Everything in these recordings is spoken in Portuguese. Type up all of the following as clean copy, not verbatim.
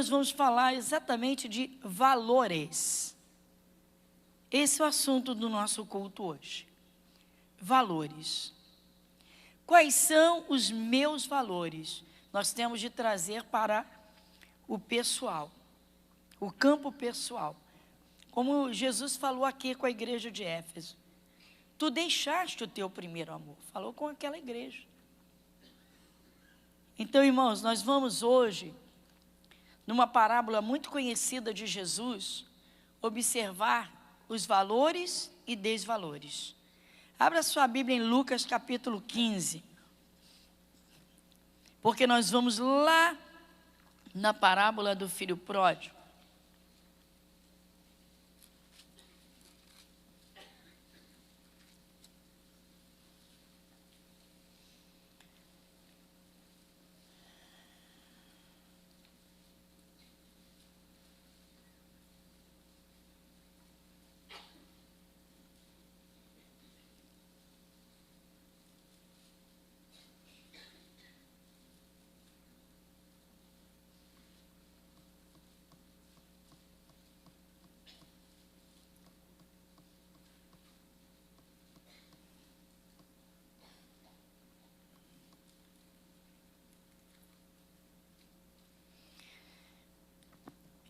nós vamos falar exatamente de valores. Esse é o assunto do nosso culto hoje. Valores. Quais são os meus valores? Nós temos de trazer para o pessoal, o campo pessoal. Como Jesus falou aqui com a igreja de Éfeso. Tu deixaste o teu primeiro amor. Falou com aquela igreja. Então, irmãos, nós vamos hoje, numa parábola muito conhecida de Jesus, observar os valores e desvalores. Abra sua Bíblia em Lucas capítulo 15. Porque nós vamos lá na parábola do filho pródigo.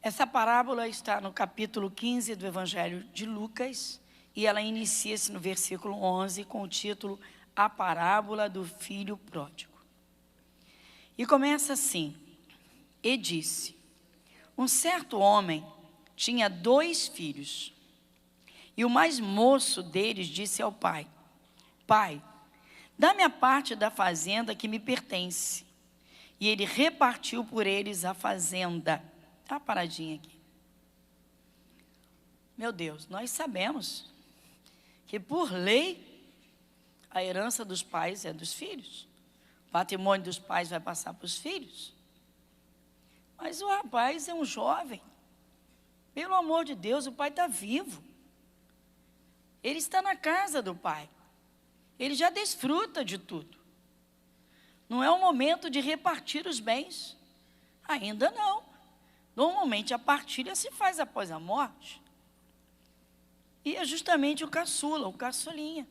Essa parábola está no capítulo 15 do Evangelho de Lucas e ela inicia-se no versículo 11 com o título A Parábola do Filho Pródigo. E começa assim: E disse, um certo homem tinha 2 filhos, e o mais moço deles disse ao pai, Pai, dá-me a parte da fazenda que me pertence. E ele repartiu por eles a fazenda. Está paradinha aqui. Meu Deus, nós sabemos que por lei, a herança dos pais é dos filhos. O patrimônio dos pais vai passar para os filhos. Mas o rapaz é um jovem. Pelo amor de Deus, o pai está vivo. Ele está na casa do pai. Ele já desfruta de tudo. Não é o momento de repartir os bens. Ainda não. Normalmente a partilha se faz após a morte. E é justamente o caçula, o caçulinha.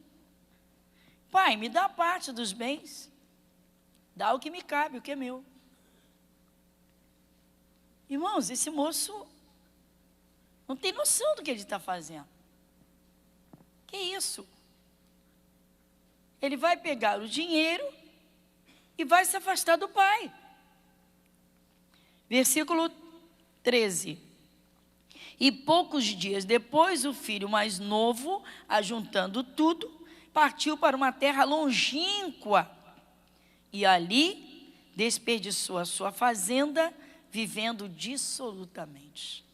Pai, me dá a parte dos bens. Dá o que me cabe, o que é meu. Irmãos, esse moço não tem noção do que ele está fazendo. Que isso? Ele vai pegar o dinheiro e vai se afastar do pai. Versículo 13. E poucos dias depois, o filho mais novo, ajuntando tudo, partiu para uma terra longínqua e ali desperdiçou a sua fazenda, vivendo dissolutamente.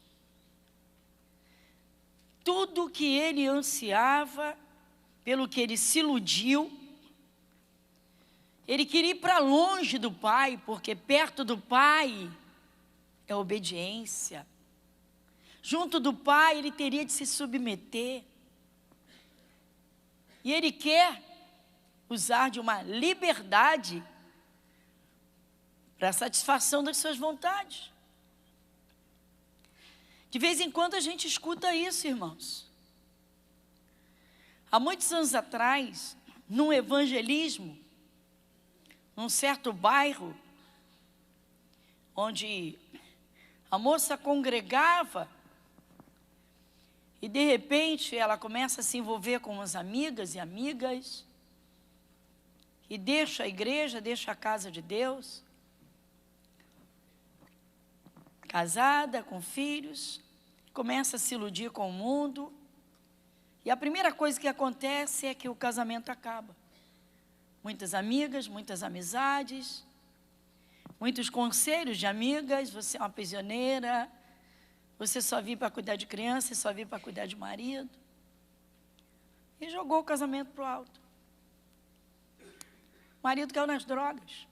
Tudo que ele ansiava, pelo que ele se iludiu, ele queria ir para longe do pai, porque perto do pai é obediência. Junto do pai, ele teria de se submeter. E ele quer usar de uma liberdade para a satisfação das suas vontades. De vez em quando a gente escuta isso, irmãos. Há muitos anos atrás, num evangelismo, num certo bairro, onde a moça congregava e de repente ela começa a se envolver com umas amigas e deixa a igreja, deixa a casa de Deus, casada, com filhos, começa a se iludir com o mundo e a primeira coisa que acontece é que o casamento acaba. Muitas amigas, muitas amizades, muitos conselhos de amigas, você é uma prisioneira, você só vive para cuidar de criança, só vive para cuidar de marido. E jogou o casamento para o alto. O marido caiu nas drogas.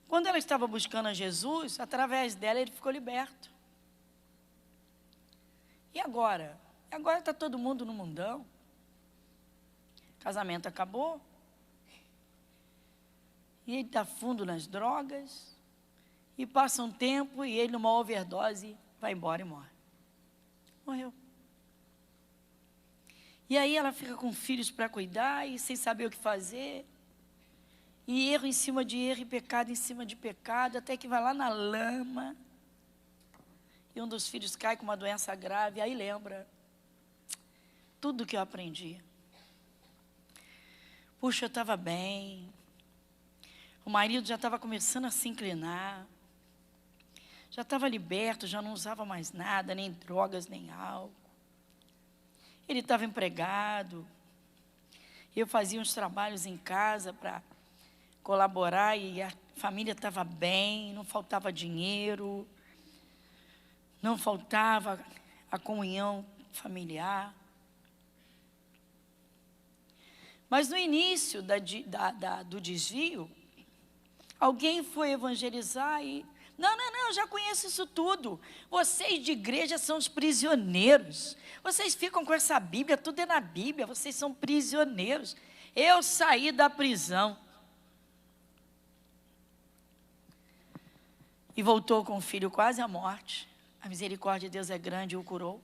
Quando ela estava buscando a Jesus, através dela ele ficou liberto. E agora? Agora está todo mundo no mundão. Casamento acabou. E ele está fundo nas drogas. E passa um tempo e ele, numa overdose, vai embora e morre. Morreu. E aí ela fica com filhos para cuidar e sem saber o que fazer. E erro em cima de erro e pecado em cima de pecado, até que vai lá na lama. E um dos filhos cai com uma doença grave, aí lembra tudo que eu aprendi. Puxa, eu estava bem. O marido já estava começando a se inclinar. Já estava liberto, já não usava mais nada, nem drogas, nem álcool. Ele estava empregado. Eu fazia uns trabalhos em casa para colaborar e a família estava bem, não faltava dinheiro, não faltava a comunhão familiar. Mas no início do desvio, alguém foi evangelizar e... Não, eu já conheço isso tudo. Vocês de igreja são os prisioneiros. Vocês ficam com essa Bíblia, tudo é na Bíblia, vocês são prisioneiros. Eu saí da prisão. E voltou com o filho quase à morte. A misericórdia de Deus é grande e o curou.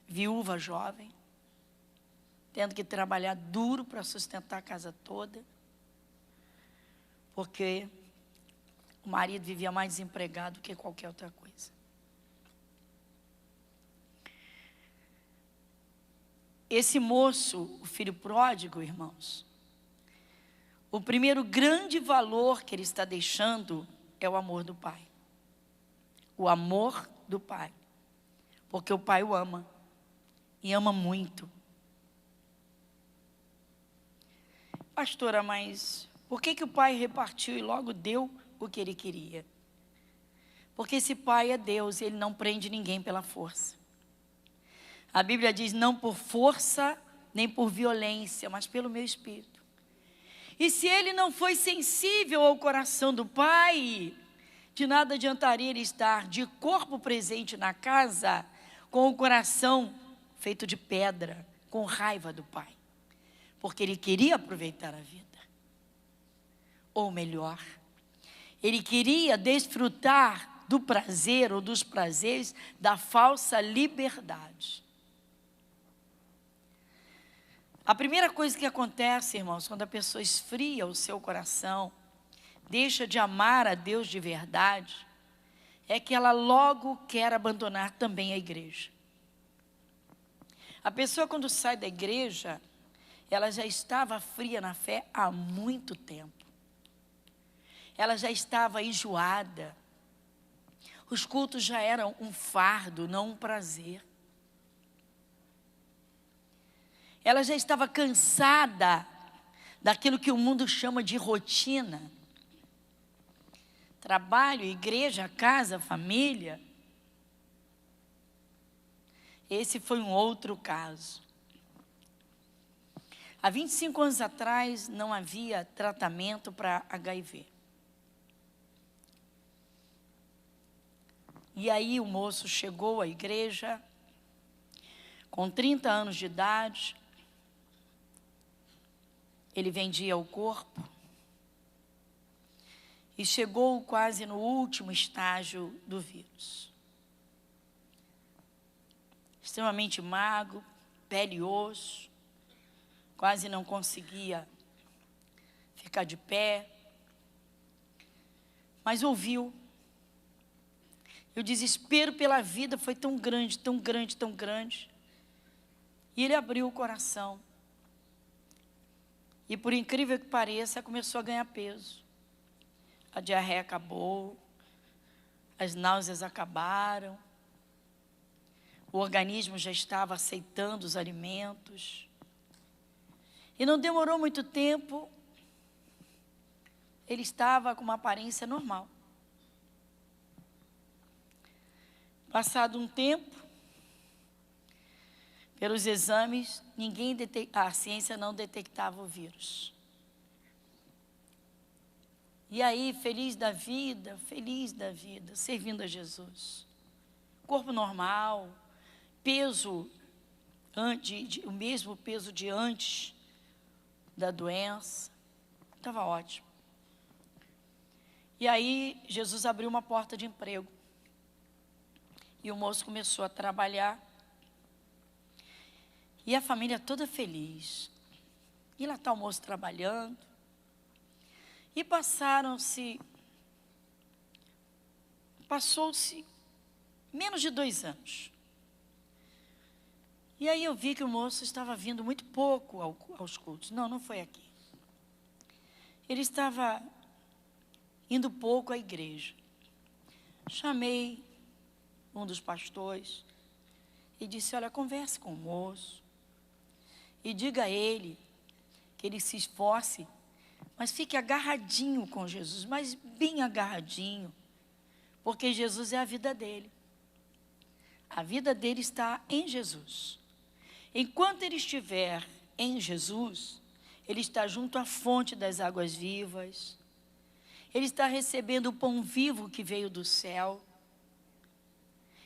Viúva jovem, tendo que trabalhar duro para sustentar a casa toda, porque o marido vivia mais desempregado que qualquer outra coisa. Esse moço, o filho pródigo, irmãos, o primeiro grande valor que ele está deixando é o amor do pai. O amor do pai. Porque o pai o ama. E ama muito. Pastora, mas por que o pai repartiu e logo deu o que ele queria? Porque esse pai é Deus e ele não prende ninguém pela força. A Bíblia diz, não por força nem por violência, mas pelo meu espírito. E se ele não foi sensível ao coração do pai, de nada adiantaria ele estar de corpo presente na casa, com o coração feito de pedra, com raiva do pai. Porque ele queria aproveitar a vida. Ou melhor, ele queria desfrutar do prazer ou dos prazeres da falsa liberdade. A primeira coisa que acontece, irmãos, quando a pessoa esfria o seu coração, deixa de amar a Deus de verdade, é que ela logo quer abandonar também a igreja. A pessoa quando sai da igreja, ela já estava fria na fé há muito tempo. Ela já estava enjoada. Os cultos já eram um fardo, não um prazer. Ela já estava cansada daquilo que o mundo chama de rotina. Trabalho, igreja, casa, família. Esse foi um outro caso. Há 25 anos atrás não havia tratamento para HIV. E aí o moço chegou à igreja com 30 anos de idade. Ele vendia o corpo e chegou quase no último estágio do vírus. Extremamente magro, pele e osso, quase não conseguia ficar de pé, mas ouviu. E o desespero pela vida foi tão grande, tão grande, tão grande. E ele abriu o coração. E por incrível que pareça, começou a ganhar peso. A diarreia acabou, as náuseas acabaram, o organismo já estava aceitando os alimentos. E não demorou muito tempo, ele estava com uma aparência normal. Passado um tempo, pelos exames, a ciência não detectava o vírus. E aí, feliz da vida, servindo a Jesus. Corpo normal, peso, o mesmo peso de antes da doença, estava ótimo. E aí Jesus abriu uma porta de emprego. E o moço começou a trabalhar. E a família toda feliz. E lá está o moço trabalhando. E passou-se menos de 2 anos. E aí eu vi que o moço estava vindo muito pouco aos cultos. Não foi aqui. Ele estava indo pouco à igreja. Chamei um dos pastores e disse: olha, converse com o moço e diga a ele que ele se esforce, mas fique agarradinho com Jesus, mas bem agarradinho, porque Jesus é a vida dele. A vida dele está em Jesus. Enquanto ele estiver em Jesus, ele está junto à fonte das águas vivas, ele está recebendo o pão vivo que veio do céu,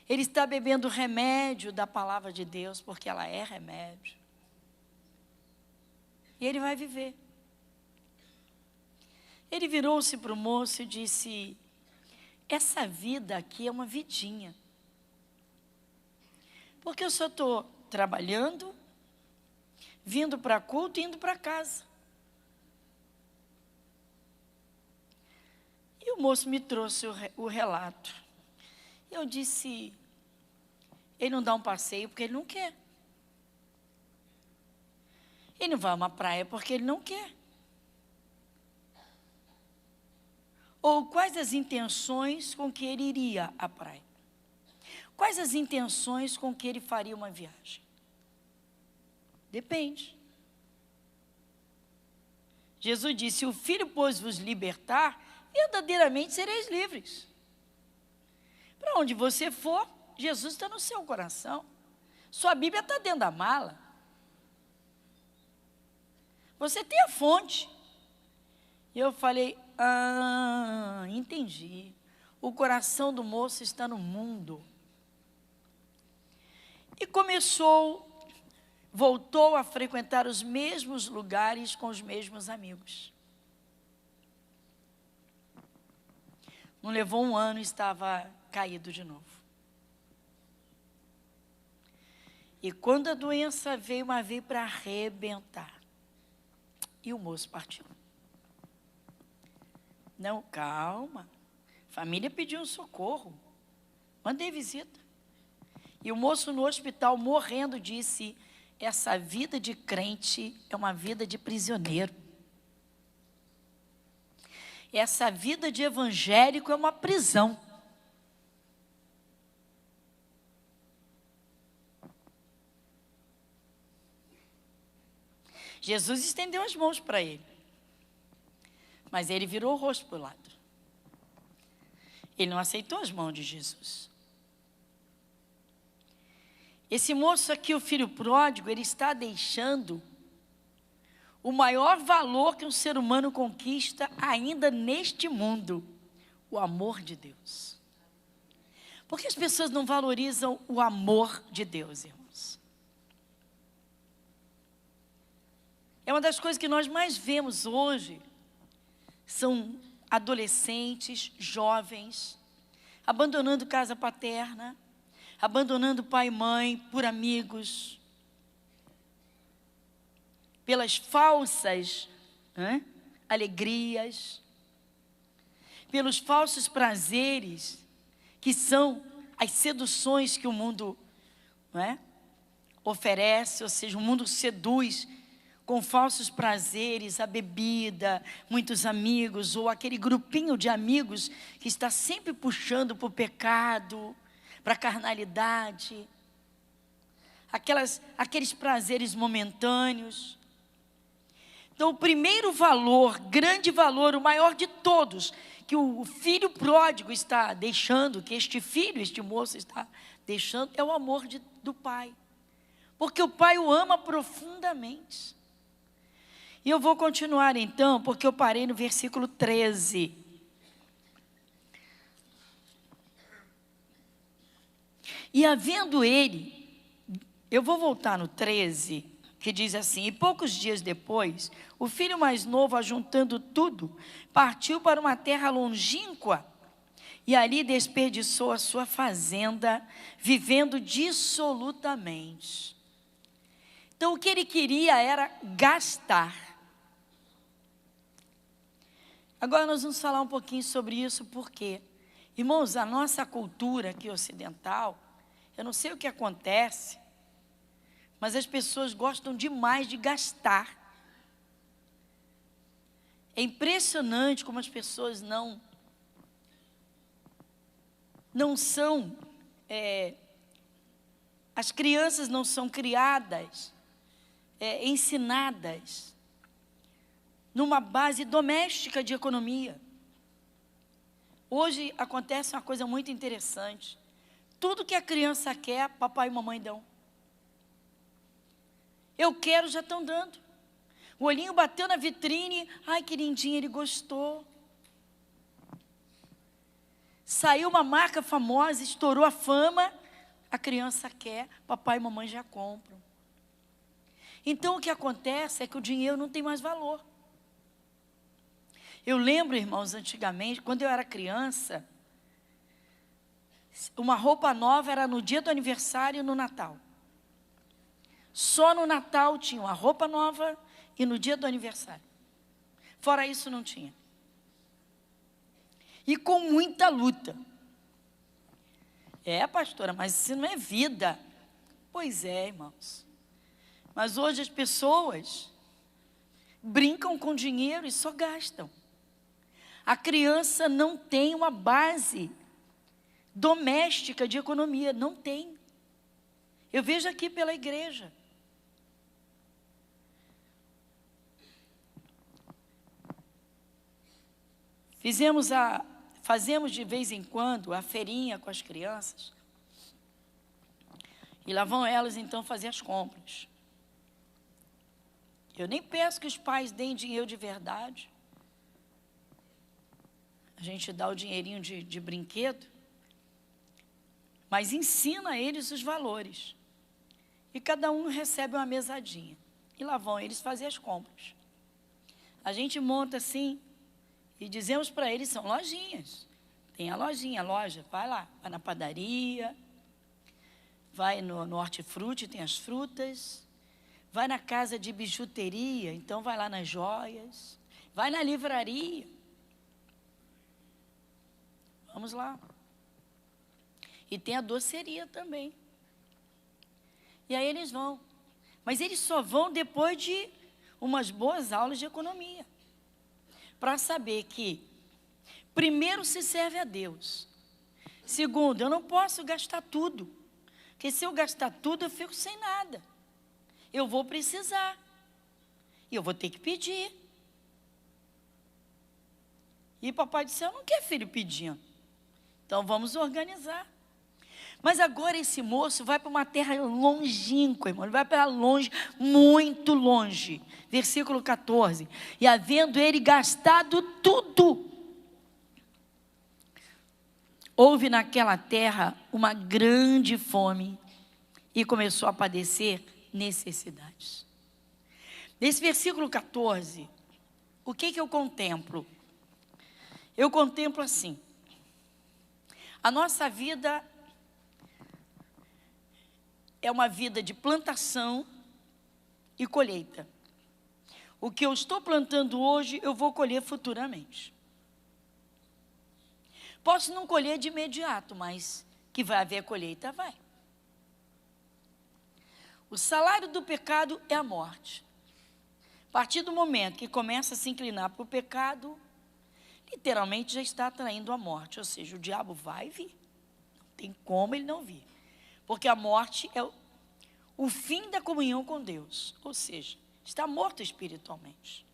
ele está bebendo o remédio da palavra de Deus, porque ela é remédio. E ele vai viver. Ele virou-se para o moço e disse: essa vida aqui é uma vidinha. Porque eu só estou trabalhando, vindo para culto e indo para casa. E o moço me trouxe o relato. Eu disse: ele não dá um passeio porque ele não quer. Ele não vai a uma praia porque ele não quer. Ou quais as intenções com que ele iria à praia? Quais as intenções com que ele faria uma viagem? Depende. Jesus disse: se o Filho pôs vos libertar, verdadeiramente sereis livres. Para onde você for, Jesus está no seu coração. Sua Bíblia está dentro da mala. Você tem a fonte. E eu falei: entendi. O coração do moço está no mundo. E voltou a frequentar os mesmos lugares com os mesmos amigos. Não levou 1 ano e estava caído de novo. E quando a doença veio para arrebentar. E o moço partiu. Não, calma. Família pediu um socorro. Mandei visita. E o moço no hospital, morrendo, disse: essa vida de crente é uma vida de prisioneiro. Essa vida de evangélico é uma prisão. Jesus estendeu as mãos para ele. Mas ele virou o rosto para o lado. Ele não aceitou as mãos de Jesus. Esse moço aqui, o filho pródigo, ele está deixando o maior valor que um ser humano conquista ainda neste mundo: o amor de Deus. Por que as pessoas não valorizam o amor de Deus, irmãos? É uma das coisas que nós mais vemos hoje. São adolescentes, jovens, abandonando casa paterna, abandonando pai e mãe por amigos, pelas falsas alegrias, pelos falsos prazeres, que são as seduções que o mundo oferece, ou seja, o mundo seduz com falsos prazeres, a bebida, muitos amigos, ou aquele grupinho de amigos que está sempre puxando para o pecado, para a carnalidade, aqueles prazeres momentâneos. Então, o primeiro valor, grande valor, o maior de todos, que o filho pródigo está deixando, que este moço está deixando, é o amor do pai. Porque o pai o ama profundamente. E eu vou continuar então, porque eu parei no versículo 13. E havendo ele, eu vou voltar no 13, que diz assim: e poucos dias depois, o filho mais novo, ajuntando tudo, partiu para uma terra longínqua e ali desperdiçou a sua fazenda, vivendo dissolutamente. Então, o que ele queria era gastar. Agora nós vamos falar um pouquinho sobre isso, porque, irmãos, a nossa cultura aqui ocidental, eu não sei o que acontece, mas as pessoas gostam demais de gastar. É impressionante como as pessoas não são, as crianças não são criadas, ensinadas numa base doméstica de economia. Hoje acontece uma coisa muito interessante. Tudo que a criança quer, papai e mamãe dão. Eu quero, já estão dando. O olhinho bateu na vitrine, ai que lindinho, ele gostou. Saiu uma marca famosa, estourou a fama, a criança quer, papai e mamãe já compram. Então o que acontece é que o dinheiro não tem mais valor. Eu lembro, irmãos, antigamente, quando eu era criança, uma roupa nova era no dia do aniversário e no Natal. Só no Natal tinha uma roupa nova e no dia do aniversário. Fora isso não tinha. E com muita luta. Pastora, mas isso não é vida. Pois é, irmãos. Mas hoje as pessoas brincam com dinheiro e só gastam. A criança não tem uma base doméstica de economia, não tem. Eu vejo aqui pela igreja. Fazemos de vez em quando a feirinha com as crianças. E lá vão elas então fazer as compras. Eu nem peço que os pais deem dinheiro de verdade. A gente dá o dinheirinho de brinquedo, mas ensina a eles os valores. E cada um recebe uma mesadinha. E lá vão eles fazer as compras. A gente monta assim e dizemos para eles, são lojinhas. Tem a loja, vai lá, vai na padaria, vai no hortifruti, tem as frutas, vai na casa de bijuteria, então vai lá nas joias, vai na livraria. Vamos lá. E tem a doceria também. E aí eles vão. Mas eles só vão depois de umas boas aulas de economia. Para saber que, primeiro, se serve a Deus. Segundo, eu não posso gastar tudo. Porque se eu gastar tudo, eu fico sem nada. Eu vou precisar. E eu vou ter que pedir. E papai do céu não quer filho pedindo. Então vamos organizar. Mas agora esse moço vai para uma terra longínqua, irmão. Ele vai para longe, muito longe. Versículo 14. E havendo ele gastado tudo, houve naquela terra uma grande fome e começou a padecer necessidades. Nesse versículo 14, o que eu contemplo? Eu contemplo assim. A nossa vida é uma vida de plantação e colheita. O que eu estou plantando hoje, eu vou colher futuramente. Posso não colher de imediato, mas que vai haver colheita, vai. O salário do pecado é a morte. A partir do momento que começa a se inclinar para o pecado, literalmente já está atraindo a morte. Ou seja, o diabo vai vir. Não tem como ele não vir. Porque a morte é o fim da comunhão com Deus. Ou seja, está morto espiritualmente.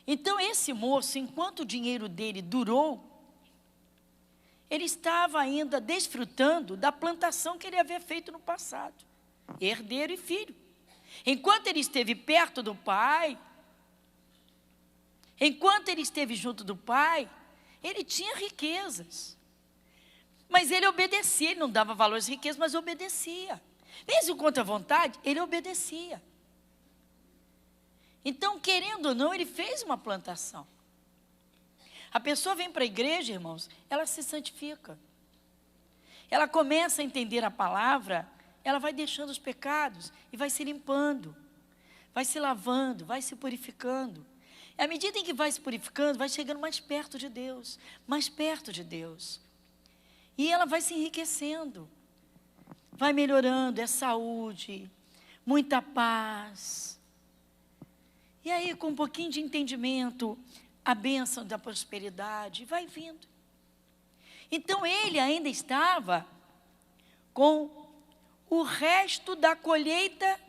Então esse moço, enquanto o dinheiro dele durou, ele estava ainda desfrutando da plantação que ele havia feito no passado. Herdeiro e filho. Enquanto ele esteve perto do pai, enquanto ele esteve junto do pai, ele tinha riquezas. Mas ele obedecia, ele não dava valor às riquezas, mas obedecia. Mesmo contra a vontade, ele obedecia. Então, querendo ou não, ele fez uma plantação. A pessoa vem para a igreja, irmãos, ela se santifica. Ela começa a entender a palavra, ela vai deixando os pecados e vai se limpando, vai se lavando, vai se purificando. E à medida em que vai se purificando, vai chegando mais perto de Deus, mais perto de Deus. E ela vai se enriquecendo, vai melhorando, é saúde, muita paz. E aí, com um pouquinho de entendimento, a bênção da prosperidade vai vindo. Então, ele ainda estava com o resto da colheita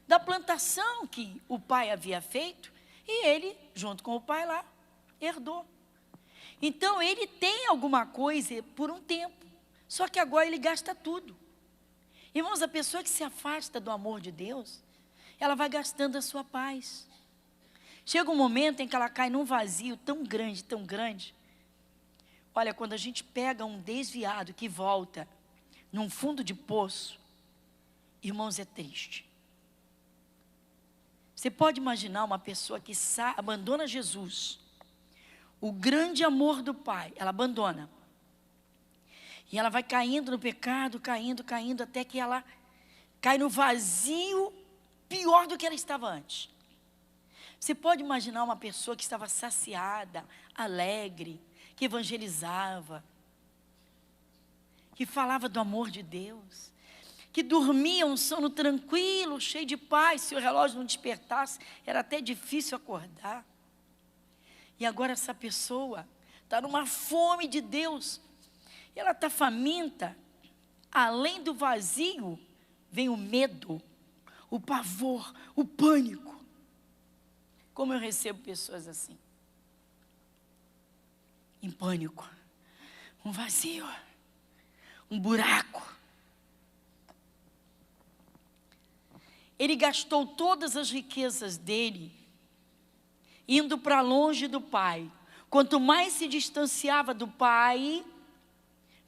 da plantação que o pai havia feito, e ele, junto com o pai lá, herdou. Então, ele tem alguma coisa por um tempo, só que agora ele gasta tudo. Irmãos, a pessoa que se afasta do amor de Deus, ela vai gastando a sua paz. Chega um momento em que ela cai num vazio tão grande, tão grande. Olha, quando a gente pega um desviado que volta num fundo de poço, irmãos, é triste. Você pode imaginar uma pessoa que abandona Jesus, o grande amor do Pai, ela abandona. E ela vai caindo no pecado, caindo, até que ela cai no vazio pior do que ela estava antes. Você pode imaginar uma pessoa que estava saciada, alegre, que evangelizava, que falava do amor de Deus, que dormia um sono tranquilo, cheio de paz. Se o relógio não despertasse, era até difícil acordar. E agora essa pessoa está numa fome de Deus, e ela está faminta. Além do vazio, vem o medo, o pavor, o pânico. Como eu recebo pessoas assim, em pânico, um vazio, um buraco. Ele gastou todas as riquezas dele, indo para longe do Pai. Quanto mais se distanciava do Pai,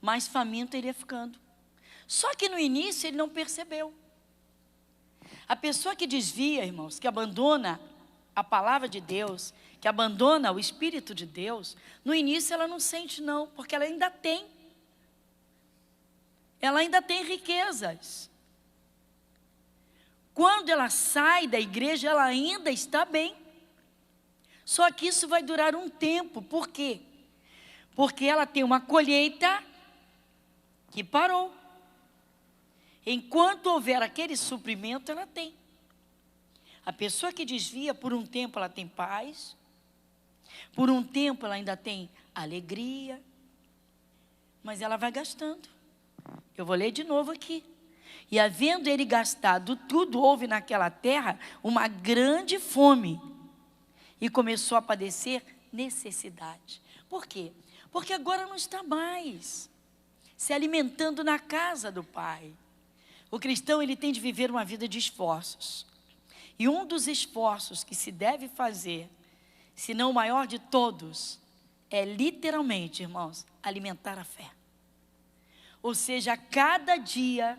mais faminto ele ia ficando. Só que no início ele não percebeu. A pessoa que desvia, irmãos, que abandona a palavra de Deus, que abandona o Espírito de Deus, no início ela não sente não, porque ela ainda tem. Ela ainda tem riquezas. Quando ela sai da igreja, ela ainda está bem. Só que isso vai durar um tempo. Por quê? Porque ela tem uma colheita que parou. Enquanto houver aquele suprimento, ela tem. A pessoa que desvia, por um tempo ela tem paz, por um tempo ela ainda tem alegria, mas ela vai gastando. Eu vou ler de novo aqui. E havendo ele gastado tudo, houve naquela terra uma grande fome, e começou a padecer necessidade. Por quê? Porque agora não está mais se alimentando na casa do Pai. O cristão, ele tem de viver uma vida de esforços. E um dos esforços que se deve fazer, se não o maior de todos, é literalmente, irmãos, alimentar a fé. Ou seja, a cada dia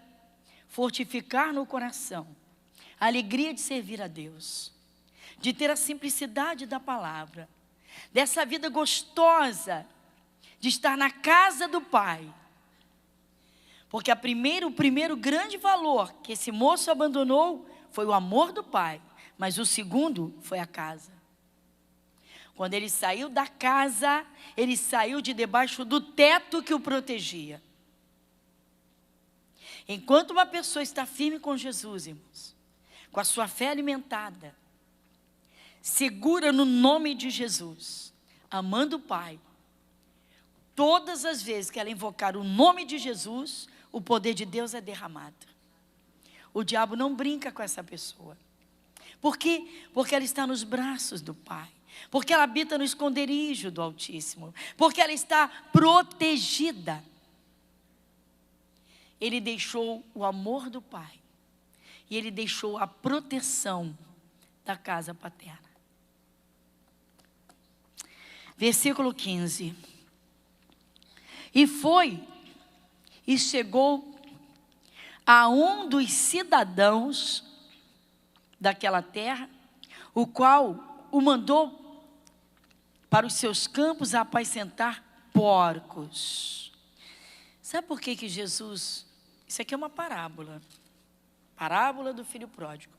fortificar no coração a alegria de servir a Deus, de ter a simplicidade da palavra, dessa vida gostosa de estar na casa do Pai. Porque o primeiro grande valor que esse moço abandonou foi o amor do Pai, mas o segundo foi a casa. Quando ele saiu da casa, ele saiu de debaixo do teto que o protegia. Enquanto uma pessoa está firme com Jesus, irmãos, com a sua fé alimentada, segura no nome de Jesus, amando o Pai, todas as vezes que ela invocar o nome de Jesus, o poder de Deus é derramado. O diabo não brinca com essa pessoa. Por quê? Porque ela está nos braços do Pai. Porque ela habita no esconderijo do Altíssimo. Porque ela está protegida. Ele deixou o amor do Pai. E ele deixou a proteção da casa paterna. Versículo 15. E foi, e chegou a um dos cidadãos daquela terra, o qual o mandou para os seus campos a apacentar porcos. Sabe por que Jesus... Isso aqui é uma parábola. Parábola do filho pródigo.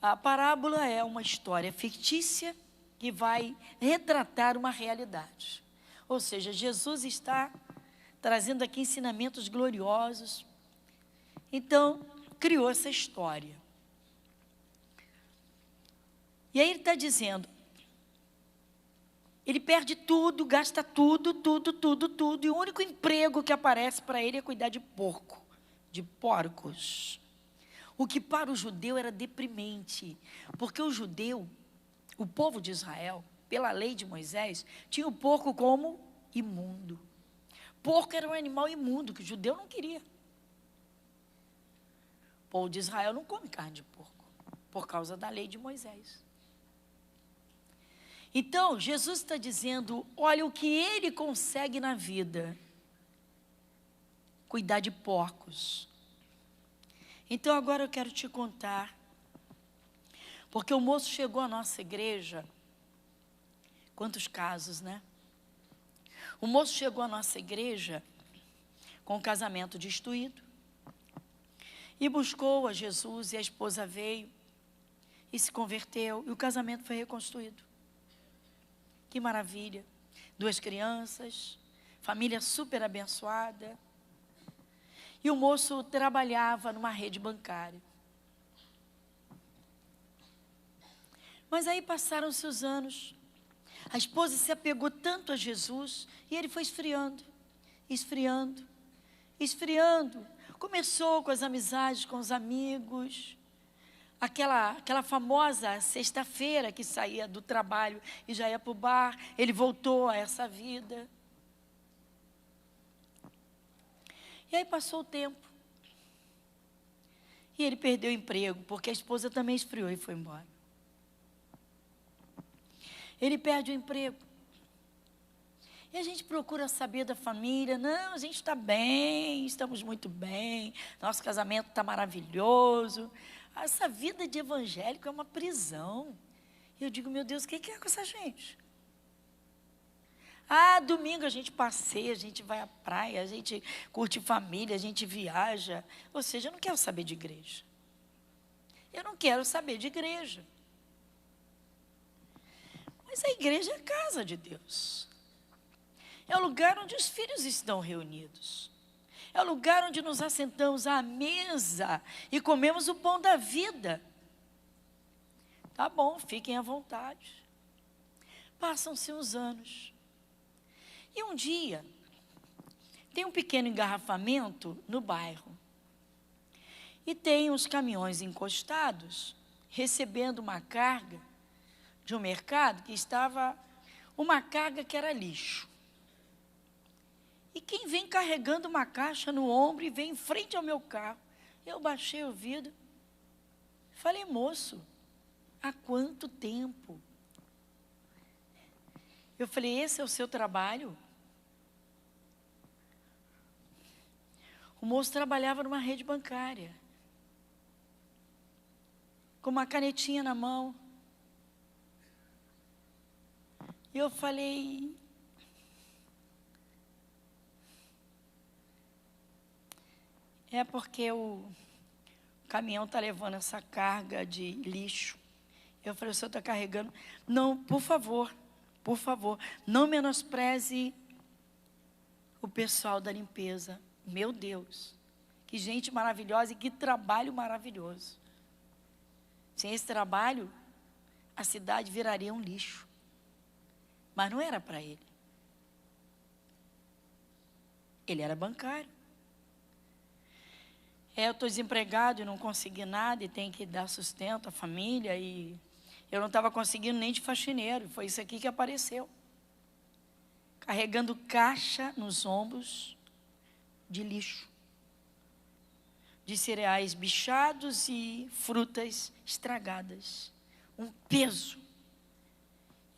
A parábola é uma história fictícia que vai retratar uma realidade. Ou seja, Jesus está trazendo aqui ensinamentos gloriosos. Então, criou essa história. E aí ele está dizendo, ele perde tudo, gasta tudo, e o único emprego que aparece para ele é cuidar de porcos. O que para o judeu era deprimente, porque o judeu, o povo de Israel, pela lei de Moisés, tinha o porco como imundo. Porco era um animal imundo, que o judeu não queria. O povo de Israel não come carne de porco, por causa da lei de Moisés. Então, Jesus está dizendo, olha o que ele consegue na vida. Cuidar de porcos. Então, agora eu quero te contar. Porque o moço chegou à nossa igreja. Quantos casos, né? O moço chegou à nossa igreja com o casamento destruído. E buscou a Jesus e a esposa veio. E se converteu. E o casamento foi reconstruído. Que maravilha. 2 crianças. Família super abençoada. E o moço trabalhava numa rede bancária. Mas aí passaram-se os anos. A esposa se apegou tanto a Jesus e ele foi esfriando, esfriando, esfriando. Começou com as amizades, com os amigos. Aquela famosa sexta-feira que saía do trabalho e já ia para o bar. Ele voltou a essa vida. E aí passou o tempo. E ele perdeu o emprego, porque a esposa também esfriou e foi embora. Ele perde o emprego. E a gente procura saber da família. Não, a gente está bem, estamos muito bem. Nosso casamento está maravilhoso. Essa vida de evangélico é uma prisão. E eu digo, meu Deus, o que é com essa gente? Ah, domingo a gente passeia, a gente vai à praia, a gente curte família, a gente viaja. Ou seja, eu não quero saber de igreja. Eu não quero saber de igreja. Mas a igreja é a casa de Deus. É o lugar onde os filhos estão reunidos. É o lugar onde nos assentamos à mesa e comemos o pão da vida. Tá bom, fiquem à vontade. Passam-se uns anos. E um dia, tem um pequeno engarrafamento no bairro. E tem os caminhões encostados, recebendo uma carga de um mercado que estava, uma carga que era lixo. E quem vem carregando uma caixa no ombro e vem em frente ao meu carro? Eu baixei o vidro, falei, moço, há quanto tempo? Eu falei, esse é o seu trabalho? O moço trabalhava numa rede bancária, com uma canetinha na mão. E eu falei, é porque o caminhão está levando essa carga de lixo. Eu falei, o senhor está carregando? Não, por favor, não menospreze o pessoal da limpeza. Meu Deus, que gente maravilhosa e que trabalho maravilhoso. Sem esse trabalho, a cidade viraria um lixo. Mas não era para ele. Ele era bancário. Eu estou desempregado e não consegui nada e tenho que dar sustento à família e eu não estava conseguindo nem de faxineiro. Foi isso aqui que apareceu. Carregando caixa nos ombros de lixo, de cereais bichados e frutas estragadas. Um peso.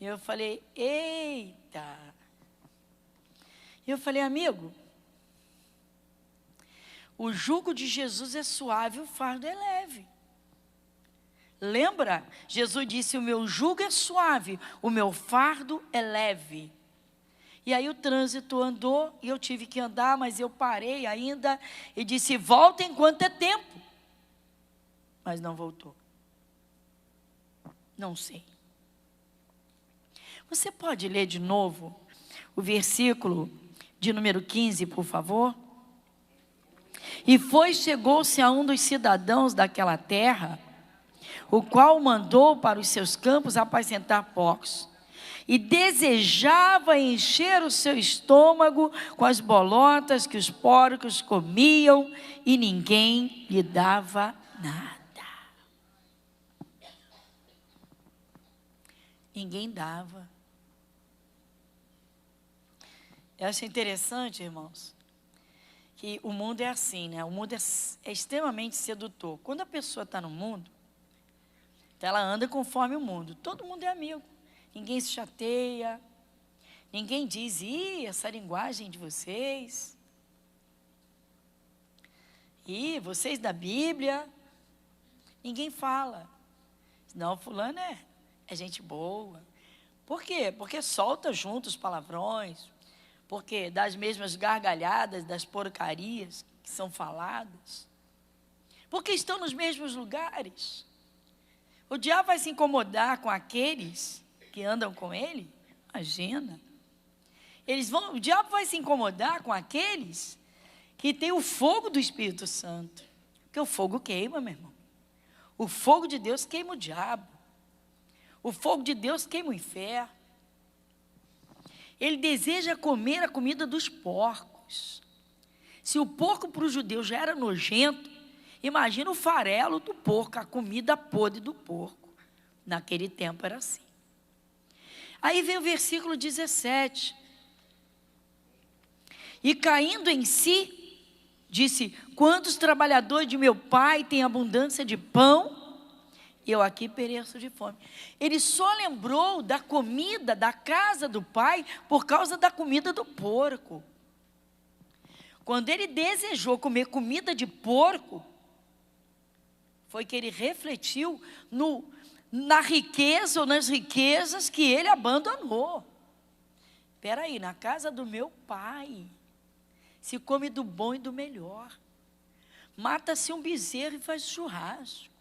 E eu falei, eita. E eu falei, amigo, O jugo de Jesus é suave, o fardo é leve. Lembra? Jesus disse, o meu jugo é suave, o meu fardo é leve. E aí o trânsito andou, e eu tive que andar, mas eu parei ainda, e disse, volta enquanto é tempo. Mas não voltou. Não sei. Você pode ler de novo o versículo de número 15, por favor? E chegou-se a um dos cidadãos daquela terra, o qual mandou para os seus campos apacentar porcos, e desejava encher o seu estômago com as bolotas que os porcos comiam, e ninguém lhe dava nada. Ninguém dava. Eu acho interessante, irmãos, que o mundo é assim, né? O mundo é extremamente sedutor. Quando a pessoa está no mundo, ela anda conforme o mundo. Todo mundo é amigo. Ninguém se chateia. Ninguém diz, essa linguagem de vocês. Vocês da Bíblia. Ninguém fala. Não, fulano é gente boa. Por quê? Porque solta junto os palavrões. Porque das mesmas gargalhadas, das porcarias que são faladas. Porque estão nos mesmos lugares. O diabo vai se incomodar com aqueles que andam com ele? Imagina. O diabo vai se incomodar com aqueles que têm o fogo do Espírito Santo. Porque o fogo queima, meu irmão. O fogo de Deus queima o diabo. O fogo de Deus queima o inferno. Ele deseja comer a comida dos porcos. Se o porco para o judeu já era nojento, imagina o farelo do porco, a comida podre do porco. Naquele tempo era assim. Aí vem o versículo 17. E caindo em si, disse, quantos trabalhadores de meu pai têm abundância de pão, eu aqui pereço de fome. Ele só lembrou da comida da casa do pai por causa da comida do porco. Quando ele desejou comer comida de porco, foi que ele refletiu na riqueza ou nas riquezas que ele abandonou. Espera aí, na casa do meu pai se come do bom e do melhor. Mata-se um bezerro e faz churrasco.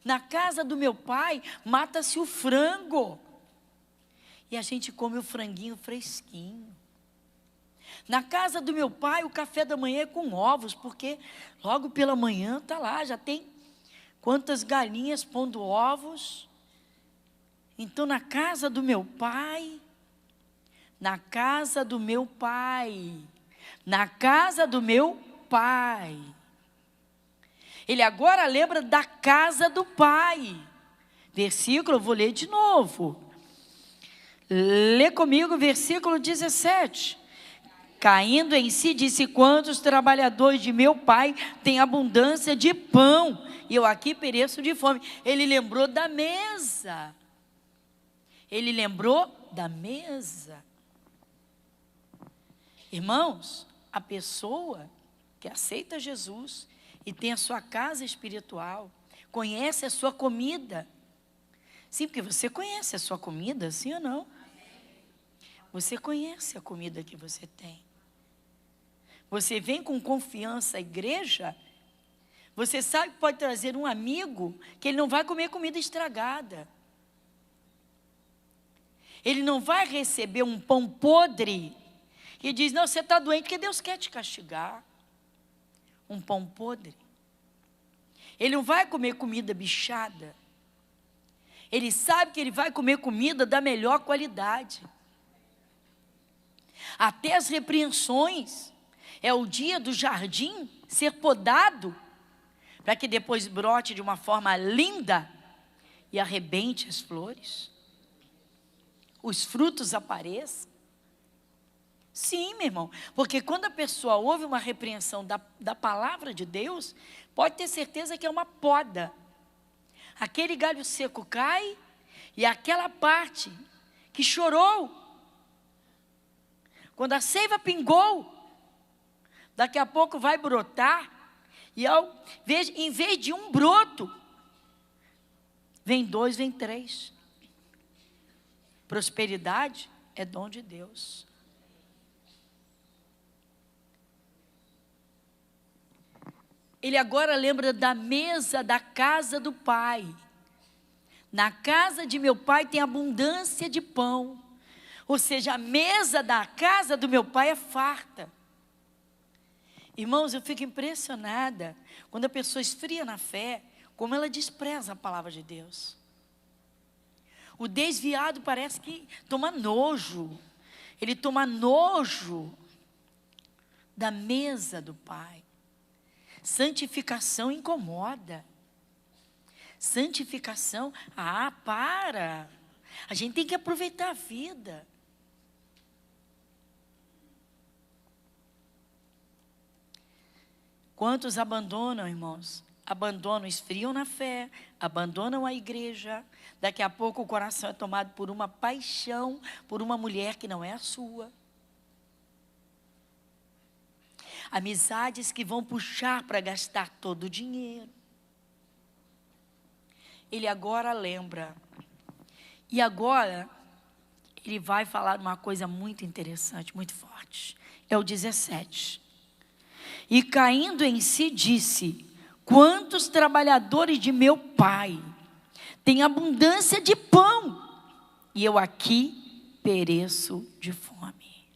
Na casa do meu pai, mata-se o frango. E a gente come o franguinho fresquinho. Na casa do meu pai, o café da manhã é com ovos, porque logo pela manhã está lá, já tem quantas galinhas pondo ovos. Então, na casa do meu pai, na casa do meu pai, na casa do meu pai. Ele agora lembra da casa do pai. Versículo, eu vou ler de novo. Lê comigo, versículo 17. Caindo em si, disse, quantos trabalhadores de meu pai têm abundância de pão, e eu aqui pereço de fome. Ele lembrou da mesa. Ele lembrou da mesa. Irmãos, a pessoa que aceita Jesus e tem a sua casa espiritual, conhece a sua comida. Sim, porque você conhece a sua comida, sim ou não? Você conhece a comida que você tem. Você vem com confiança à igreja, você sabe que pode trazer um amigo, que ele não vai comer comida estragada. Ele não vai receber um pão podre, que diz, não, você está doente, porque Deus quer te castigar. Um pão podre. Ele não vai comer comida bichada. Ele sabe que ele vai comer comida da melhor qualidade. Até as repreensões. É o dia do jardim ser podado, para que depois brote de uma forma linda e arrebente as flores. Os frutos apareçam. Sim, meu irmão, porque quando a pessoa ouve uma repreensão da palavra de Deus, pode ter certeza que é uma poda. Aquele galho seco cai e aquela parte que chorou, quando a seiva pingou, Daqui a pouco vai brotar. E em vez de um broto, vem 2, vem 3. Prosperidade é dom de Deus. Ele agora lembra da mesa da casa do pai. Na casa de meu pai tem abundância de pão. Ou seja, a mesa da casa do meu pai é farta. Irmãos, eu fico impressionada quando a pessoa esfria na fé, como ela despreza a palavra de Deus. O desviado parece que toma nojo. Ele toma nojo da mesa do pai. Santificação incomoda. Santificação, para. A gente tem que aproveitar a vida. Quantos abandonam, irmãos? Abandonam, esfriam na fé, abandonam a igreja. Daqui a pouco o coração é tomado por uma paixão, por uma mulher que não é a sua. Amizades que vão puxar para gastar todo o dinheiro. Ele agora lembra. E agora, ele vai falar uma coisa muito interessante, muito forte. É o 17. E caindo em si, disse: quantos trabalhadores de meu pai têm abundância de pão, e eu aqui pereço de fome.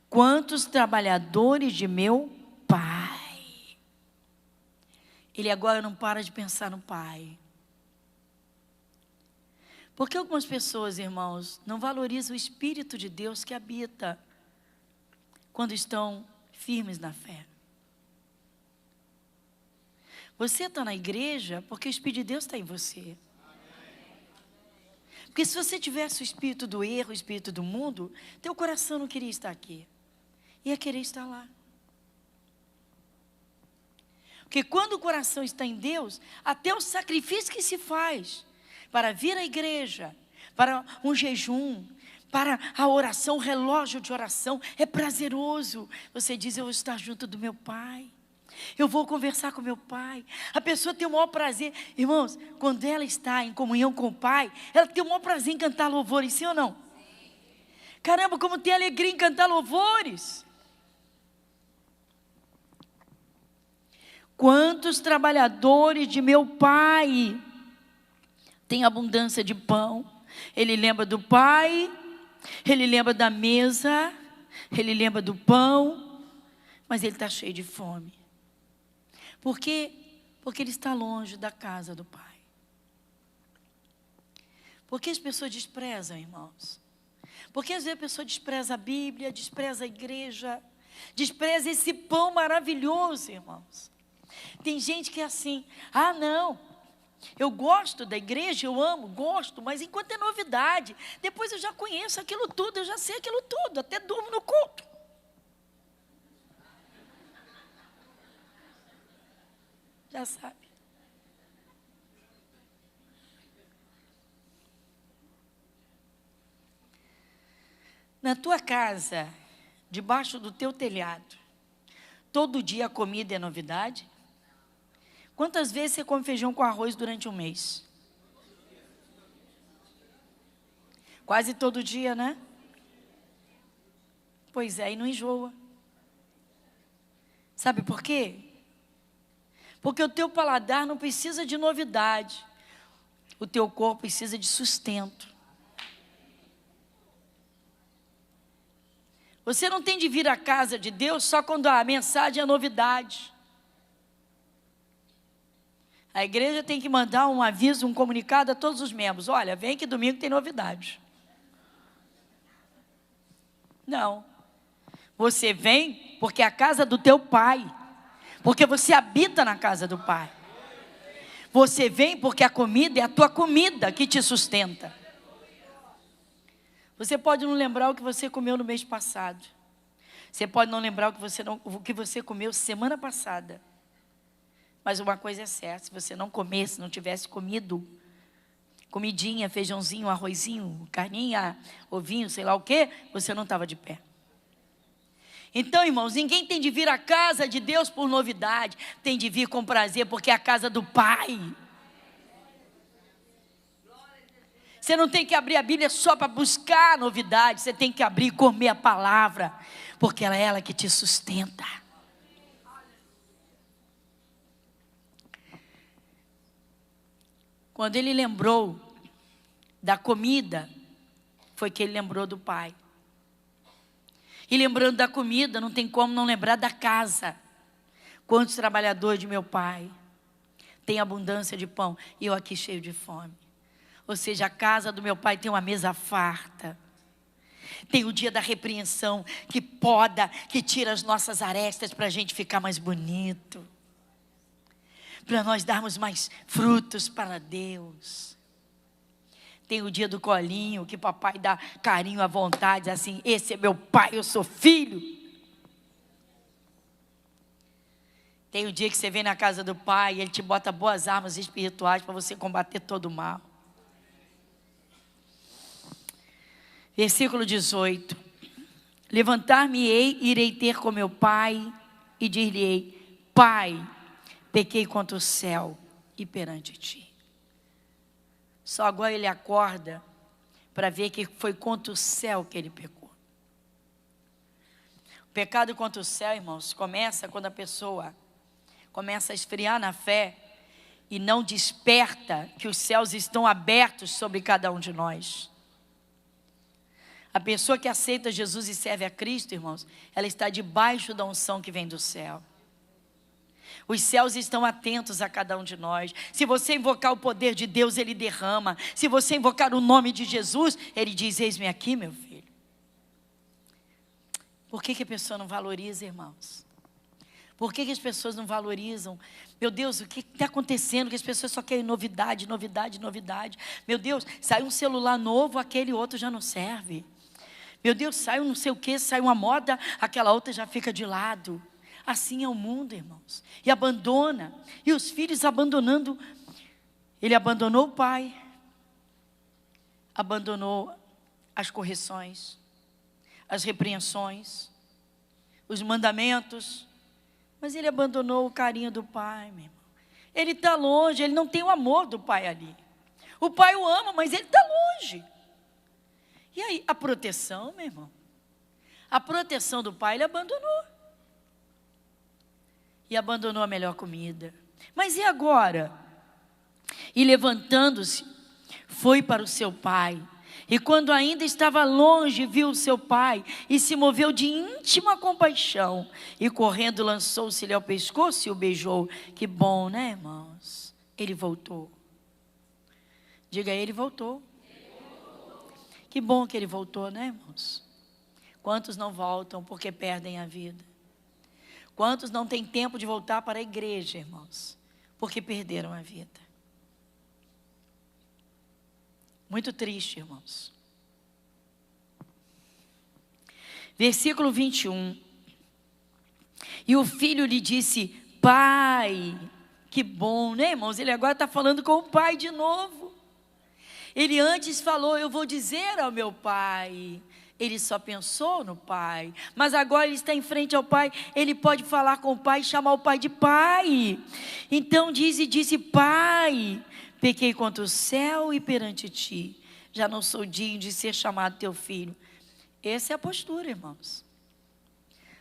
Quantos trabalhadores de meu pai. Ele agora não para de pensar no pai. Porque algumas pessoas, irmãos, não valorizam o Espírito de Deus que habita quando estão firmes na fé. Você está na igreja porque o Espírito de Deus está em você. Porque se você tivesse o espírito do erro, o espírito do mundo, teu coração não queria estar aqui. Ia querer estar lá. Porque quando o coração está em Deus, até o sacrifício que se faz para vir à igreja, para um jejum, para a oração, o relógio de oração, é prazeroso. Você diz: eu vou estar junto do meu pai. Eu vou conversar com meu pai. A pessoa tem o maior prazer. Irmãos, quando ela está em comunhão com o pai, ela tem o maior prazer em cantar louvores, sim ou não? Caramba, como tem alegria em cantar louvores. Quantos trabalhadores de meu pai têm abundância de pão? Ele lembra do pai, ele lembra da mesa, ele lembra do pão, mas ele está cheio de fome. Por quê? Porque ele está longe da casa do pai. Por que as pessoas desprezam, irmãos? Porque às vezes a pessoa despreza a Bíblia, despreza a igreja, despreza esse pão maravilhoso, irmãos. Tem gente que é assim: não, eu gosto da igreja, eu amo, gosto, mas enquanto é novidade, depois eu já conheço aquilo tudo, eu já sei aquilo tudo, até durmo no culto. Já sabe. Na tua casa, debaixo do teu telhado, todo dia a comida é novidade? Quantas vezes você come feijão com arroz durante um mês? Quase todo dia, né? Pois é, e não enjoa. Sabe por quê? Porque o teu paladar não precisa de novidade. O teu corpo precisa de sustento. Você não tem de vir à casa de Deus só quando a mensagem é novidade. A igreja tem que mandar um aviso, um comunicado a todos os membros: olha, vem que domingo tem novidade. Não. Você vem porque é a casa do teu pai. Porque você habita na casa do pai. Você vem porque a comida é a tua comida que te sustenta. Você pode não lembrar o que você comeu no mês passado. Você pode não lembrar o que você comeu semana passada. Mas uma coisa é certa: se você não comesse, não tivesse comido comidinha, feijãozinho, arrozinho, carninha, ovinho, sei lá o quê, você não estava de pé. Então, irmãos, ninguém tem de vir à casa de Deus por novidade, tem de vir com prazer, porque é a casa do Pai. Você não tem que abrir a Bíblia só para buscar novidade, você tem que abrir e comer a palavra, porque ela é ela que te sustenta. Quando ele lembrou da comida, foi que ele lembrou do Pai. E lembrando da comida, não tem como não lembrar da casa. Quantos trabalhadores de meu pai têm abundância de pão e eu aqui cheio de fome. Ou seja, a casa do meu pai tem uma mesa farta. Tem o dia da repreensão que poda, que tira as nossas arestas para a gente ficar mais bonito. Para nós darmos mais frutos para Deus. Tem o dia do colinho, que papai dá carinho à vontade, assim, esse é meu pai, eu sou filho. Tem o dia que você vem na casa do pai e ele te bota boas armas espirituais para você combater todo o mal. Versículo 18. Levantar-me-ei, irei ter com meu pai e dir-lhe-ei: Pai, pequei contra o céu e perante ti. Só agora ele acorda para ver que foi contra o céu que ele pecou. O pecado contra o céu, irmãos, começa quando a pessoa começa a esfriar na fé e não desperta que os céus estão abertos sobre cada um de nós. A pessoa que aceita Jesus e serve a Cristo, irmãos, ela está debaixo da unção que vem do céu. Os céus estão atentos a cada um de nós. Se você invocar o poder de Deus, Ele derrama. Se você invocar o nome de Jesus, Ele diz: eis-me aqui, meu filho. Por que a pessoa não valoriza, irmãos? Por que as pessoas não valorizam? Meu Deus, o que está acontecendo? Que as pessoas só querem novidade, novidade, novidade. Meu Deus, sai um celular novo, aquele outro já não serve. Meu Deus, sai um não sei o que, sai uma moda, aquela outra já fica de lado. Assim é o mundo, irmãos. E abandona. E os filhos abandonando. Ele abandonou o pai. Abandonou as correções. As repreensões. Os mandamentos. Mas ele abandonou o carinho do pai, meu irmão. Ele está longe, ele não tem o amor do pai ali. O pai o ama, mas ele está longe. E aí, a proteção, meu irmão? A proteção do pai ele abandonou. E abandonou a melhor comida. Mas e agora? E levantando-se, foi para o seu pai. E quando ainda estava longe, viu o seu pai e se moveu de íntima compaixão. E correndo lançou-se-lhe ao pescoço e o beijou. Que bom, né, irmãos? Ele voltou. Diga, ele voltou. Que bom que ele voltou, né, irmãos? Quantos não voltam porque perdem a vida? Quantos não têm tempo de voltar para a igreja, irmãos? Porque perderam a vida. Muito triste, irmãos. Versículo 21. E o filho lhe disse: Pai, que bom, né, irmãos? Ele agora está falando com o pai de novo. Ele antes falou: eu vou dizer ao meu pai. Ele só pensou no pai, mas agora ele está em frente ao pai, ele pode falar com o pai e chamar o pai de pai. Então disse: Pai, pequei contra o céu e perante ti, já não sou digno de ser chamado teu filho. Essa é a postura, irmãos.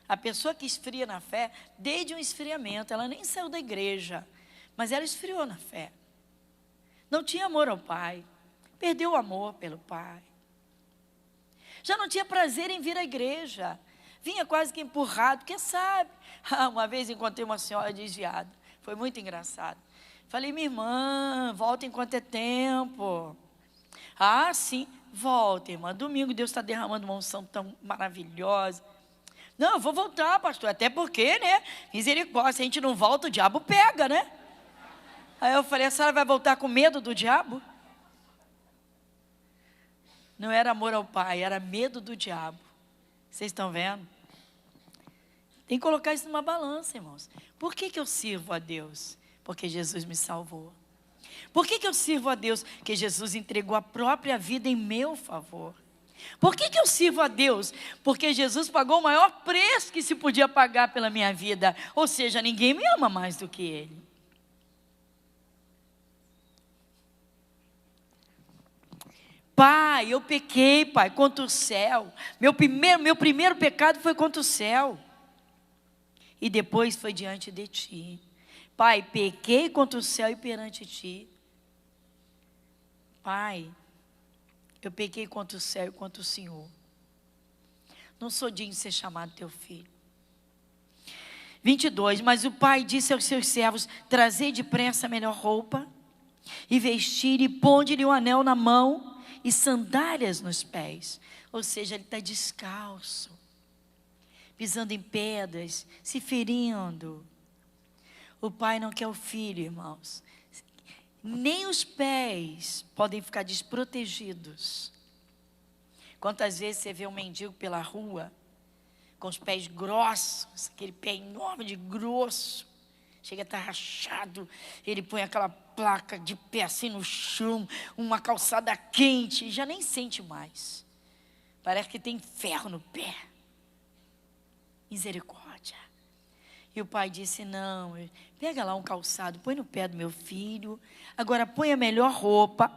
A pessoa que esfria na fé, desde um esfriamento, ela nem saiu da igreja, mas ela esfriou na fé. Não tinha amor ao pai, perdeu o amor pelo pai. Já não tinha prazer em vir à igreja. Vinha quase que empurrado, porque sabe. Uma vez encontrei uma senhora desviada. Foi muito engraçado. Falei: minha irmã, volta enquanto é tempo. Ah, sim, volta, irmã. Domingo Deus está derramando uma unção tão maravilhosa. Não, eu vou voltar, pastor. Até porque, né? Misericórdia, se a gente não volta, o diabo pega, né? Aí eu falei: a senhora vai voltar com medo do diabo? Não era amor ao pai, era medo do diabo. Vocês estão vendo? Tem que colocar isso numa balança, irmãos. Por que eu sirvo a Deus? Porque Jesus me salvou. Por que eu sirvo a Deus? Porque Jesus entregou a própria vida em meu favor. Por que eu sirvo a Deus? Porque Jesus pagou o maior preço que se podia pagar pela minha vida. Ou seja, ninguém me ama mais do que Ele. Pai, eu pequei, Pai, contra o céu. Meu primeiro pecado foi contra o céu. E depois foi diante de Ti. Pai, pequei contra o céu e perante Ti. Pai, eu pequei contra o céu e contra o Senhor. Não sou digno de ser chamado teu filho. 22, mas o pai disse aos seus servos: trazei depressa a melhor roupa, e vestir, e ponde-lhe um anel na mão, e sandálias nos pés. Ou seja, ele está descalço, pisando em pedras, se ferindo. O pai não quer o filho, irmãos. Nem os pés podem ficar desprotegidos. Quantas vezes você vê um mendigo pela rua, com os pés grossos, aquele pé enorme de grosso, chega a estar rachado, ele põe aquela placa de pé assim no chão, uma calçada quente, e já nem sente mais. Parece que tem ferro no pé. Misericórdia. E o pai disse: não, pega lá um calçado, põe no pé do meu filho. Agora põe a melhor roupa,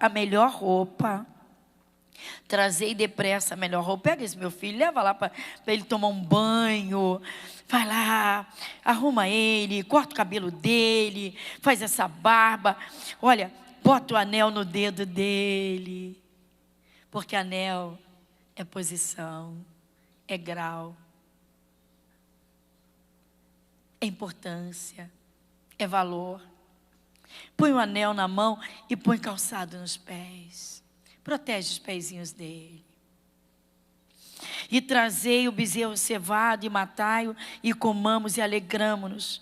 Trazei depressa a melhor roupa. Pega esse meu filho, leva lá para ele tomar um banho. Vai lá, arruma ele, corta o cabelo dele, faz essa barba. Olha, bota o anel no dedo dele. Porque anel é posição, é grau, é importância, é valor. Põe o anel na mão e põe calçado nos pés. Protege os pezinhos dele. E trazei o bezerro cevado e matai-o, e comamos e alegramo-nos,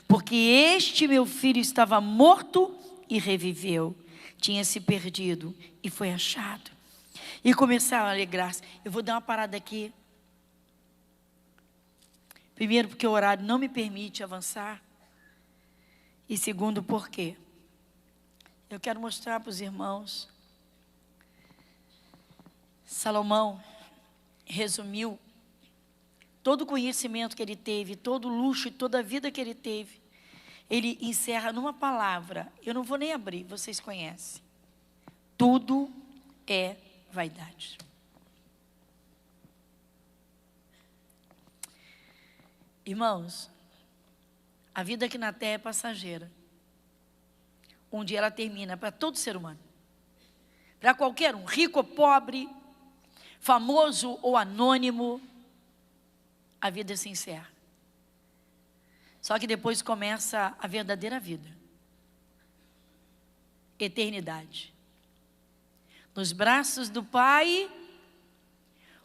porque este meu filho estava morto e reviveu, tinha se perdido e foi achado. E começaram a alegrar-se. Eu vou dar uma parada aqui. Primeiro, porque o horário não me permite avançar. E segundo, por quê? Eu quero mostrar para os irmãos. Salomão resumiu todo o conhecimento que ele teve, todo o luxo e toda a vida que ele teve. Ele encerra numa palavra. Eu não vou nem abrir, vocês conhecem. Tudo é vaidade. Irmãos, a vida aqui na terra é passageira. Um dia ela termina para todo ser humano. Para qualquer um, rico ou pobre, famoso ou anônimo, a vida se encerra. Só que depois começa a verdadeira vida. Eternidade. Nos braços do Pai,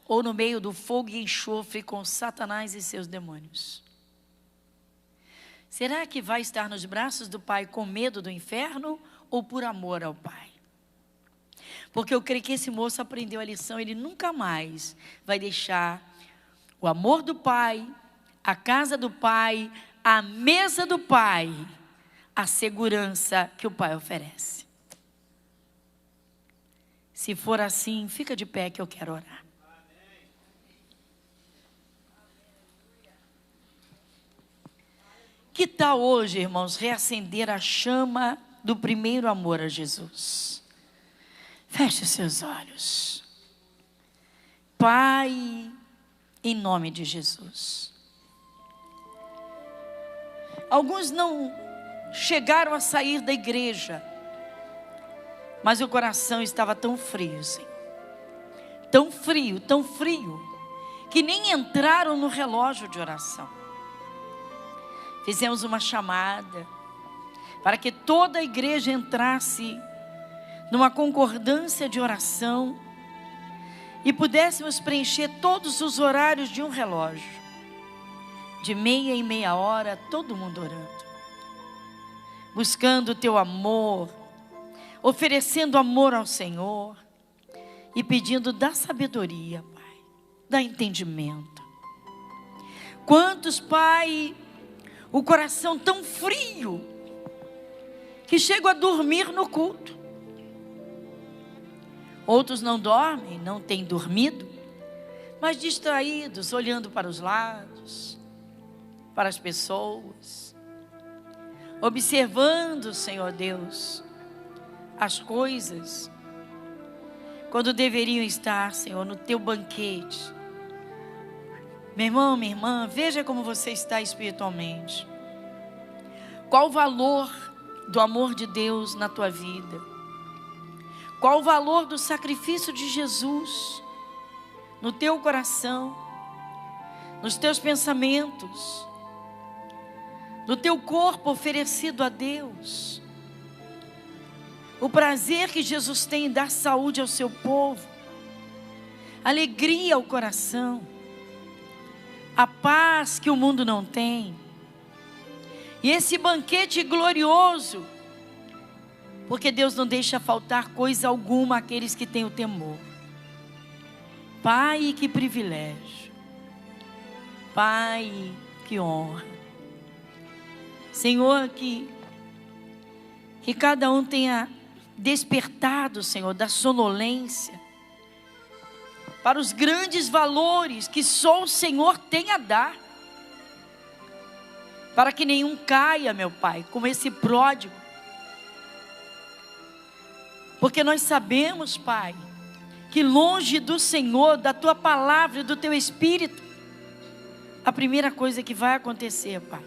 ou no meio do fogo e enxofre com Satanás e seus demônios. Será que vai estar nos braços do Pai com medo do inferno ou por amor ao Pai? Porque eu creio que esse moço aprendeu a lição, ele nunca mais vai deixar o amor do Pai, a casa do Pai, a mesa do Pai, a segurança que o Pai oferece. Se for assim, fica de pé que eu quero orar. Que tal hoje, irmãos, reacender a chama do primeiro amor a Jesus? Feche seus olhos. Pai, em nome de Jesus. Alguns não chegaram a sair da igreja, mas o coração estava tão frio, Senhor. Tão frio, que nem entraram no relógio de oração. Fizemos uma chamada para que toda a igreja entrasse numa concordância de oração e pudéssemos preencher todos os horários de um relógio. De meia em meia hora, todo mundo orando. Buscando o teu amor, oferecendo amor ao Senhor e pedindo da sabedoria, Pai, da entendimento. Quantos, Pai, o coração tão frio que chegam a dormir no culto. Outros não dormem, não têm dormido, mas distraídos, olhando para os lados, para as pessoas, observando, Senhor Deus, as coisas, quando deveriam estar, Senhor, no teu banquete. Meu irmão, minha irmã, veja como você está espiritualmente. Qual o valor do amor de Deus na tua vida? Qual o valor do sacrifício de Jesus no teu coração, nos teus pensamentos, no teu corpo oferecido a Deus? O prazer que Jesus tem em dar saúde ao seu povo, alegria ao coração, a paz que o mundo não tem, e esse banquete glorioso, porque Deus não deixa faltar coisa alguma àqueles que têm o temor. Pai, que privilégio. Pai, que honra. Senhor, que cada um tenha despertado, Senhor, da sonolência para os grandes valores que só o Senhor tem a dar, para que nenhum caia, meu Pai, como esse pródigo, porque nós sabemos, Pai, que longe do Senhor, da Tua palavra e do Teu Espírito, a primeira coisa que vai acontecer, Pai,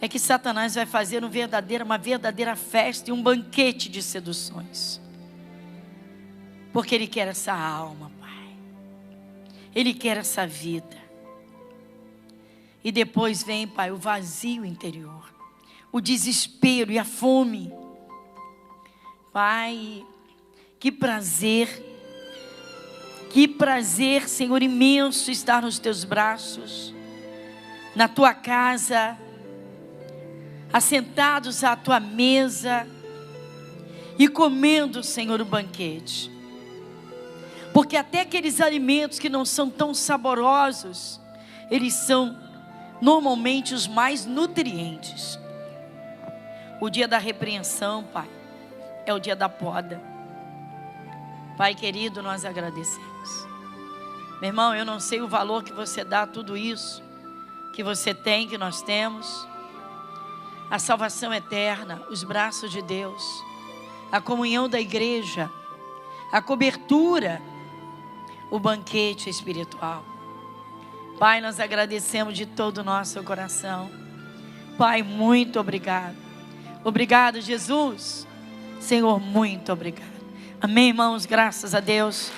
é que Satanás vai fazer uma verdadeira festa e um banquete de seduções. Porque ele quer essa alma, Pai. Ele quer essa vida. E depois vem, Pai, o vazio interior, o desespero e a fome. Pai, que prazer, Senhor, imenso estar nos Teus braços, na Tua casa, assentados à Tua mesa e comendo, Senhor, o banquete. Porque até aqueles alimentos que não são tão saborosos, eles são normalmente os mais nutrientes. O dia da repreensão, Pai, é o dia da poda. Pai querido, nós agradecemos. Meu irmão, eu não sei o valor que você dá a tudo isso que você tem, que nós temos. A salvação eterna, os braços de Deus, a comunhão da igreja, a cobertura, o banquete espiritual. Pai, nós agradecemos de todo o nosso coração. Pai, muito obrigado. Obrigado, Jesus. Senhor, muito obrigado. Amém, irmãos? Graças a Deus.